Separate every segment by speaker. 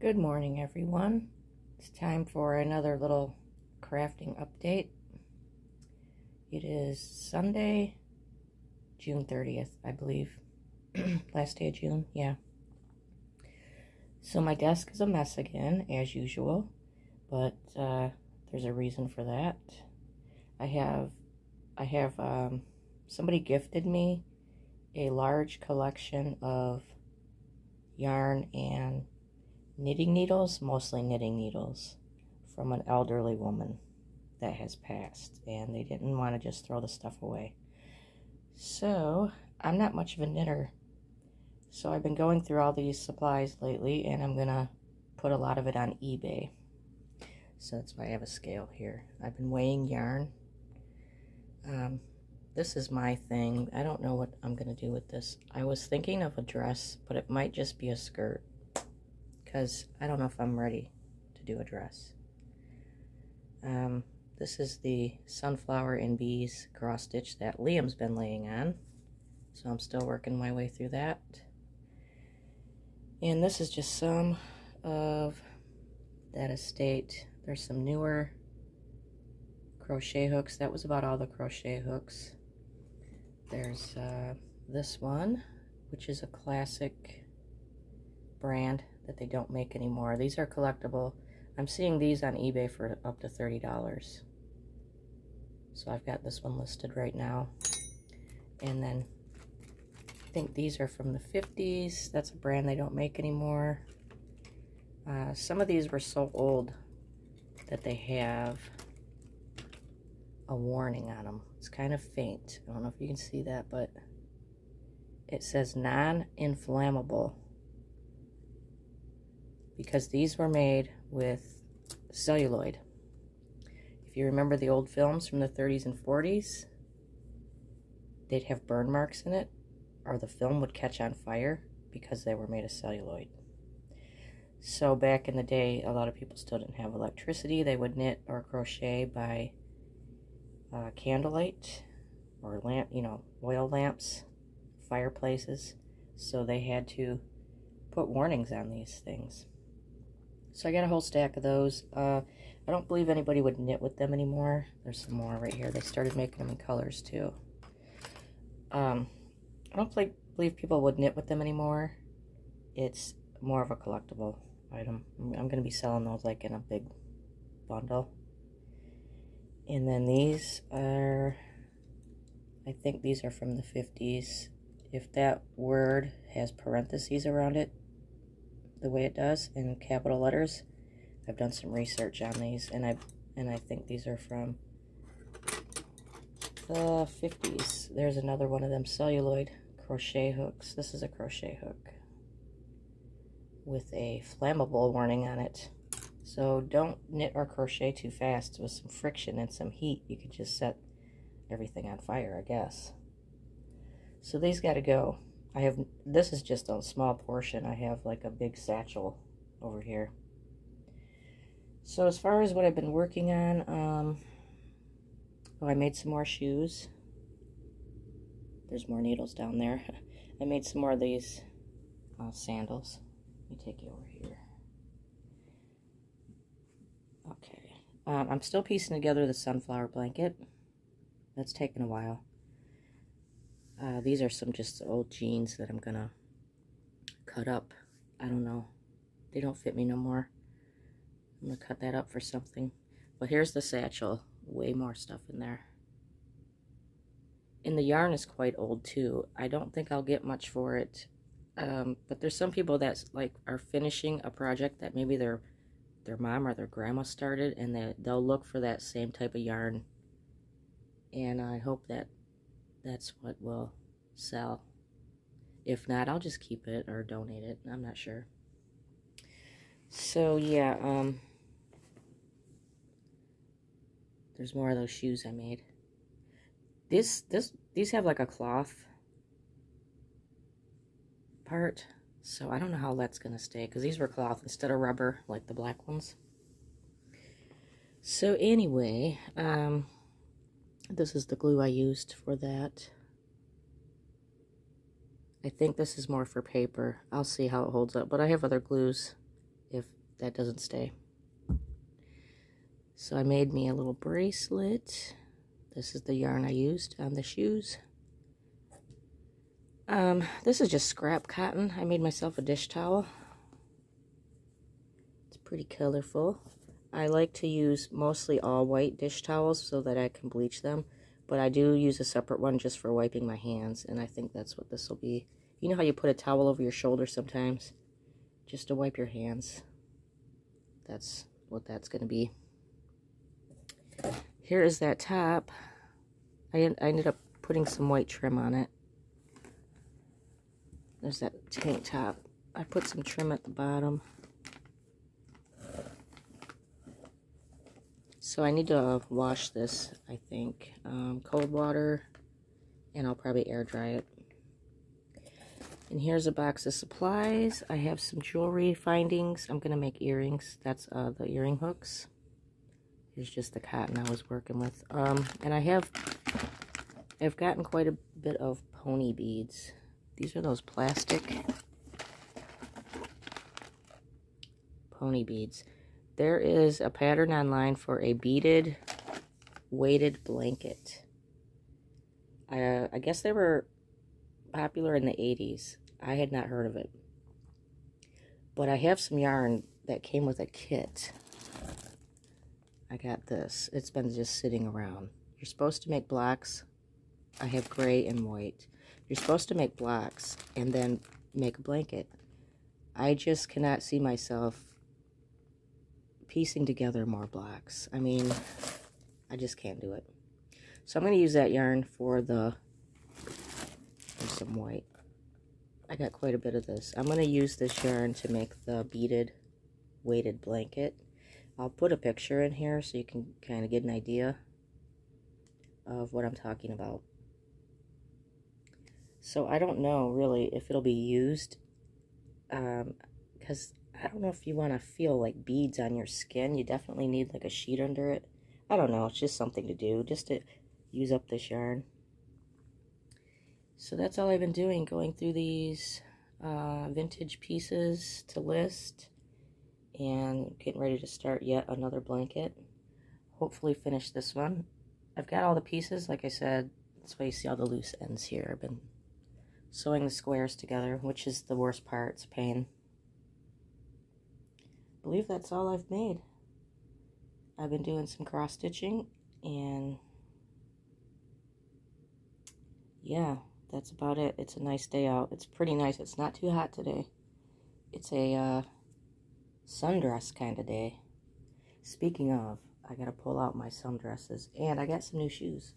Speaker 1: Good morning, everyone. It's time for another little crafting update. It is Sunday, June 30th, I believe. Last day of June, yeah. So my desk is a mess again, as usual, but there's a reason for that. I have somebody gifted me a large collection of yarn and knitting needles, mostly knitting needles, from an elderly woman that has passed, and they didn't want to just throw the stuff away. So I'm not much of a knitter, so I've been going through all these supplies lately, and I'm gonna put a lot of it on eBay. So that's why I have a scale here. I've been weighing yarn. This is my thing. I don't know what I'm gonna do with this. I was thinking of a dress, but it might just be a skirt, because I don't know if I'm ready to do a dress. This is the Sunflower and Bees cross stitch that Liam's been laying on, so I'm still working my way through that. And this is just some of that estate. There's some newer crochet hooks. That was about all the crochet hooks. There's this one, which is a classic brand that they don't make anymore. These are collectible. I'm seeing these on eBay for up to $30. So I've got this one listed right now. And then I think these are from the 50s. That's a brand they don't make anymore. Some of these were so old that they have a warning on them. It's kind of faint. I don't know if you can see that, but it says non-inflammable, because these were made with celluloid. If you remember the old films from the 30s and 40s, they'd have burn marks in it, or the film would catch on fire because they were made of celluloid. So back in the day, a lot of people still didn't have electricity. They would knit or crochet by candlelight or lamp, oil lamps, fireplaces. So they had to put warnings on these things. So I got a whole stack of those. I don't believe anybody would knit with them anymore. There's some more right here. They started making them in colors too. I don't believe people would knit with them anymore. It's more of a collectible item. I'm going to be selling those like in a big bundle. And then these are, I think these are from the 50s. If that word has parentheses around it, the way it does in capital letters, I've done some research on these, and I think these are from the 50s. There's another one of them celluloid crochet hooks. This is a crochet hook with a flammable warning on it. So don't knit or crochet too fast. With some friction and some heat, you could just set everything on fire, I guess. So these got to go. This is just a small portion. I have like a big satchel over here. So as far as what I've been working on, I made some more shoes. There's more needles down there. I made some more of these sandals. Let me take you over here. Okay. I'm still piecing together the sunflower blanket. That's taken a while. These are some just old jeans that I'm gonna cut up. I don't know. They don't fit me no more. I'm gonna cut that up for something. But here's the satchel. Way more stuff in there. And the yarn is quite old too. I don't think I'll get much for it. But there's some people that are finishing a project that maybe their mom or their grandma started, and they'll look for that same type of yarn. And I hope that's what will sell. If not, I'll just keep it or donate it. I'm not sure. So yeah, there's more of those shoes I made. These have like a cloth part, so I don't know how that's gonna stay, because these were cloth instead of rubber like the black ones. So anyway, this is the glue I used for that. I think this is more for paper. I'll see how it holds up, but I have other glues if that doesn't stay. So I made me a little bracelet. This is the yarn I used on the shoes. This is just scrap cotton. I made myself a dish towel. It's pretty colorful. I like to use mostly all white dish towels so that I can bleach them, but I do use a separate one just for wiping my hands, and I think that's what this will be. You know how you put a towel over your shoulder sometimes? Just to wipe your hands. That's what that's going to be. Here is that top. I ended up putting some white trim on it. There's that tank top. I put some trim at the bottom. So I need to wash this, I think. Cold water, and I'll probably air dry it. And here's a box of supplies. I have some jewelry findings. I'm going to make earrings. That's the earring hooks. Here's just the cotton I was working with. And I've gotten quite a bit of pony beads. These are those plastic pony beads. There is a pattern online for a beaded weighted blanket. I guess they were popular in the 80s. I had not heard of it. But I have some yarn that came with a kit. I got this. It's been just sitting around. You're supposed to make blocks. I have gray and white. You're supposed to make blocks and then make a blanket. I just cannot see myself piecing together more blocks. I mean, I just can't do it. So I'm going to use that yarn for there's some white. I got quite a bit of this. I'm going to use this yarn to make the beaded weighted blanket. I'll put a picture in here so you can kind of get an idea of what I'm talking about. So I don't know really if it'll be used, because I don't know if you want to feel like beads on your skin. You definitely need like a sheet under it. I don't know, it's just something to do, just to use up this yarn. So that's all I've been doing, going through these vintage pieces to list, and getting ready to start yet another blanket. Hopefully finish this one. I've got all the pieces, like I said. That's why you see all the loose ends here. I've been sewing the squares together, which is the worst part. It's a pain. I believe that's all I've made. I've been doing some cross stitching, and yeah, that's about it. It's a nice day out. It's pretty nice. It's not too hot today. It's a sundress kind of day. Speaking of, I gotta pull out my sundresses, and I got some new shoes.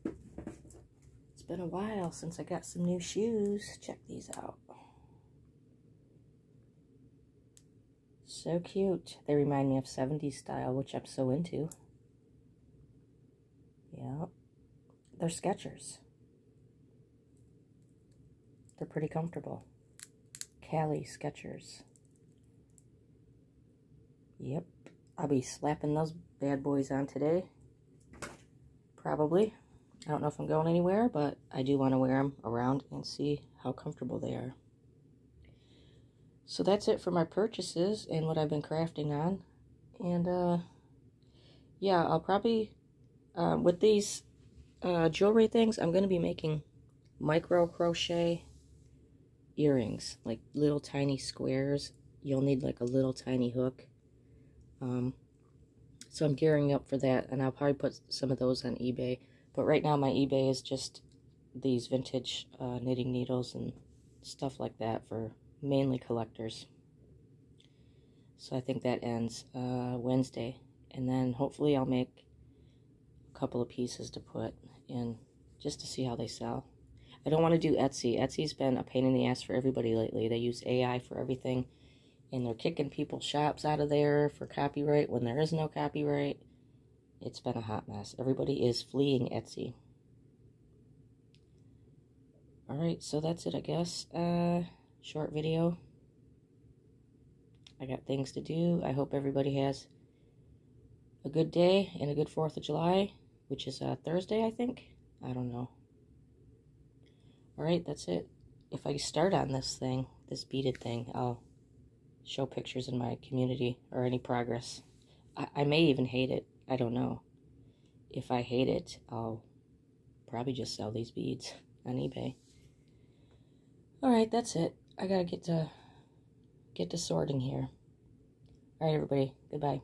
Speaker 1: It's been a while since I got some new shoes. Check these out. So cute. They remind me of 70s style, which I'm so into. Yeah. They're Skechers. They're pretty comfortable. Cali Skechers. Yep. I'll be slapping those bad boys on today. Probably. I don't know if I'm going anywhere, but I do want to wear them around and see how comfortable they are. So that's it for my purchases and what I've been crafting on. And, yeah, I'll probably, with these jewelry things, I'm going to be making micro crochet earrings, like little tiny squares. You'll need like a little tiny hook. So I'm gearing up for that, and I'll probably put some of those on eBay. But right now my eBay is just these vintage knitting needles and stuff like that for mainly collectors. So I think that ends Wednesday, and then hopefully I'll make a couple of pieces to put in just to see how they sell. I don't want to do Etsy. Etsy's been a pain in the ass for everybody lately. They use AI for everything, and they're kicking people's shops out of there for copyright when there is no copyright. It's been a hot mess. Everybody is fleeing Etsy. Alright, so that's it, I guess. Short video. I got things to do. I hope everybody has a good day and a good 4th of July, which is Thursday, I think. I don't know. Alright, that's it. If I start on this thing, this beaded thing, I'll show pictures in my community or any progress. I may even hate it. I don't know. If I hate it, I'll probably just sell these beads on eBay. Alright, that's it. I gotta get to sorting here. Alright, everybody. Goodbye.